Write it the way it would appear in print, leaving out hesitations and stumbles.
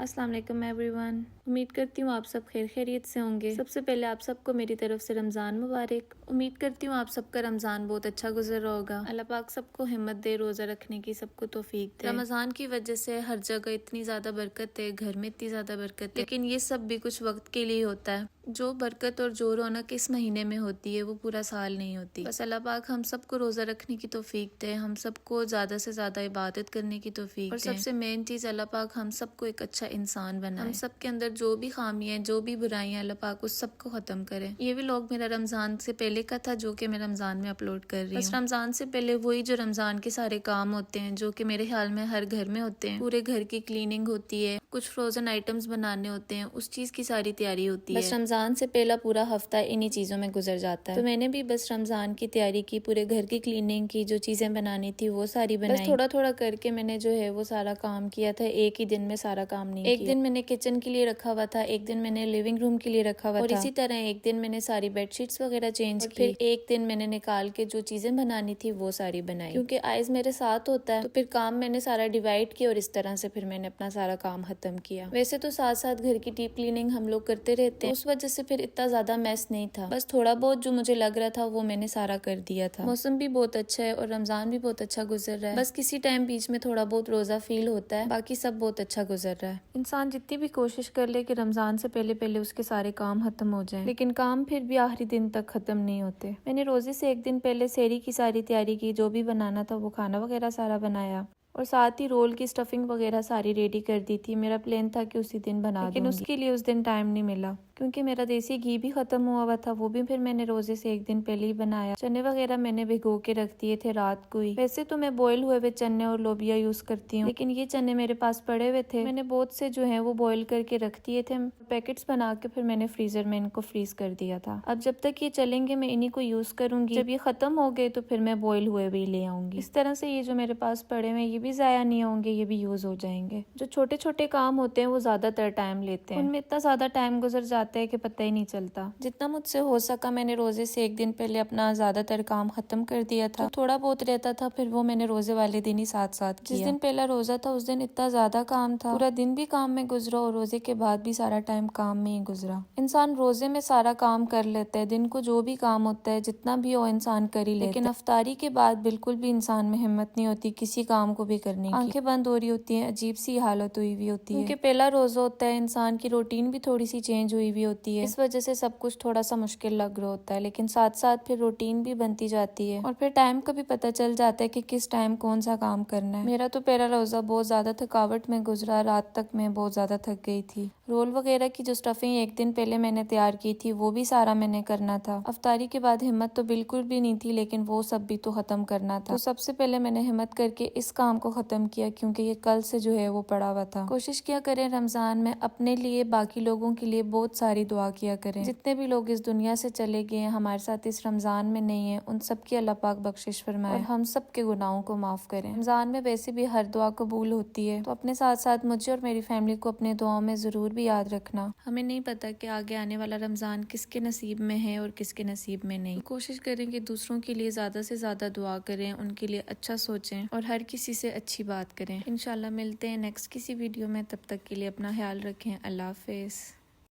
अस्सलाम वालेकुम एवरीवन। उम्मीद करती हूँ आप सब खैर खैरियत से होंगे। सबसे पहले आप सबको मेरी तरफ से रमज़ान मुबारक। उम्मीद करती हूँ आप सबका रमज़ान बहुत अच्छा गुजर रहा होगा। अल्लाह पाक सबको हिम्मत दे, रोज़ा रखने की सबको तौफीक दे। रमज़ान की वजह से हर जगह इतनी ज़्यादा बरकत है, घर में इतनी ज़्यादा बरकत है, लेकिन ये सब भी कुछ वक्त के लिए होता है। जो बरकत और जो रौनक इस महीने में होती है वो पूरा साल नहीं होती। बस अल्लाह पाक हम सबको रोज़ा रखने की तौफीक दे, हम सबको ज़्यादा से ज़्यादा इबादत करने की तौफीक दे। और सबसे मेन चीज़ अल्लाह पाक हम सबको एक अच्छा इंसान बनाए। हम सब के अंदर जो भी खामियां जो भी बुराइयां अल्लाह पाक उस सबको खत्म करे। ये भी लोग मेरा रमजान से पहले का था जो कि मैं रमजान में अपलोड कर रही हूँ। बस रमजान से पहले वही जो रमजान के सारे काम होते हैं जो कि मेरे ख्याल में हर घर में होते हैं। पूरे घर की क्लीनिंग होती है, कुछ फ्रोजन आइटम्स बनाने होते हैं, उस चीज की सारी तैयारी होती है। बस रमजान से पहला पूरा हफ्ता इन्हीं चीजों में गुजर जाता है। तो मैंने भी बस रमजान की तैयारी की, पूरे घर की क्लीनिंग की, जो चीजें बनानी थी वो सारी बनाई। बस थोड़ा थोड़ा करके मैंने जो है वो सारा काम किया था। एक ही दिन में सारा काम नहीं किया। एक दिन मैंने किचन के लिए रखा हुआ था, एक दिन मैंने लिविंग रूम के लिए रखा हुआ था, और इसी तरह एक दिन मैंने सारी बेडशीट्स वगैरह चेंज की। फिर एक दिन मैंने निकाल के जो चीजें बनानी थी वो सारी बनाई। क्योंकि आइज मेरे साथ होता है तो फिर काम मैंने सारा डिवाइड किया और इस तरह से फिर मैंने अपना सारा काम खत्म किया। वैसे तो साथ साथ घर की डीप क्लीनिंग हम लोग करते रहते हैं, उस वजह से फिर इतना ज्यादा मैस नहीं था। बस थोड़ा बहुत जो मुझे लग रहा था वो मैंने सारा कर दिया था। मौसम भी बहुत अच्छा है और रमजान भी बहुत अच्छा गुजर रहा है। बस किसी टाइम बीच में थोड़ा बहुत रोजा फील होता है, बाकी सब बहुत अच्छा गुजर रहा है। इंसान जितनी भी कोशिश कर ले कि रमजान से पहले पहले उसके सारे काम खत्म हो जाएं, लेकिन काम फिर भी आखिरी दिन तक खत्म नहीं होते। मैंने रोजे से एक दिन पहले सेहरी की सारी तैयारी की, जो भी बनाना था वो खाना वगैरह सारा बनाया, और साथ ही रोल की स्टफिंग वगैरह सारी रेडी कर दी थी। मेरा प्लान था कि उसी दिन बना दूंगी, लेकिन उसके लिए उस दिन टाइम नहीं मिला क्योंकि मेरा देसी घी भी खत्म हुआ था। वो भी फिर मैंने रोजे से एक दिन पहले ही बनाया। चने वगैरह मैंने भिगो के रख दिए थे रात को ही। वैसे तो मैं बॉयल हुए हुए चने और लोबिया यूज करती हूँ, लेकिन ये चने मेरे पास पड़े हुए थे, मैंने बहुत से जो है वो बॉयल करके रख दिए थे। पैकेट्स बना के फिर मैंने फ्रीजर में इनको फ्रीज कर दिया था। अब जब तक ये चलेंगे मैं इन्हीं को यूज करूंगी। जब ये खत्म हो गए तो फिर मैं बॉयल हुए भी ले आऊंगी। इस तरह से ये जो मेरे पास पड़े हुए ये भी जाया नहीं होंगे, ये भी यूज हो जाएंगे। जो छोटे छोटे काम होते हैं वो ज्यादातर टाइम लेते हैं, उनमें इतना ज्यादा टाइम गुजर जाता है कि पता ही नहीं चलता। जितना मुझसे हो सका मैंने रोजे से एक दिन पहले अपना ज्यादातर काम खत्म कर दिया था। थोड़ा बहुत रहता था फिर वो मैंने रोजे वाले दिन ही साथ साथ किया। जिस दिन पहला रोजा था उस दिन इतना ज्यादा काम था, पूरा दिन भी काम में गुजरा और रोजे के बाद भी सारा टाइम काम में ही गुजरा। इंसान रोजे में सारा काम कर लेता है, दिन को जो भी काम होता है जितना भी हो इंसान कर ही लेता है, लेकिन अफ्तारी के बाद बिल्कुल भी इंसान में हिम्मत नहीं होती किसी काम को भी करने की। आंखें बंद हो रही होती हैं, अजीब सी हालत हुई हुई होती है, क्योंकि पहला रोजा होता है, इंसान की रूटीन भी थोड़ी सी चेंज हुई हुई होती है। इस वजह से सब कुछ थोड़ा सा मुश्किल लग रहा होता है, लेकिन साथ साथ फिर रूटीन भी बनती जाती है और फिर टाइम का भी पता चल जाता है कि किस टाइम कौन सा काम करना है। मेरा तो पहला रोजा बहुत ज्यादा थकावट में गुजरा, रात तक मैं बहुत ज्यादा थक गई थी। रोल वगैरह की जो स्टफिंग एक दिन पहले मैंने तैयार की थी वो भी सारा मैंने करना था। अफ्तारी के बाद हिम्मत तो बिल्कुल भी नहीं थी, लेकिन वो सब भी तो खत्म करना था। तो सबसे पहले मैंने हिम्मत करके इस काम को खत्म किया क्योंकि ये कल से जो है वो पड़ा हुआ था। कोशिश किया करें रमजान में अपने लिए बाकी लोगों के लिए बहुत सारी दुआ किया करें। जितने भी लोग इस दुनिया से चले गए हैं हमारे साथ इस रमजान में नहीं है, उन सब की अल्लाह पाक बख्शिश फरमाए और हम सब के गुनाहों को माफ करें। रमजान में वैसे भी हर दुआ कबूल होती है, तो अपने साथ साथ मुझे और मेरी फैमिली को अपने दुआओं में जरूर भी याद रखना। हमें नहीं पता कि आगे आने वाला रमजान किसके नसीब में है और किसके नसीब में नहीं। कोशिश करें कि दूसरों के लिए ज्यादा से ज्यादा दुआ करें, उनके लिए अच्छा सोचें और हर किसी से अच्छी बात करें। इंशाल्लाह मिलते हैं नेक्स्ट किसी वीडियो में, तब तक के लिए अपना ख्याल रखें। अल्लाह हाफिज।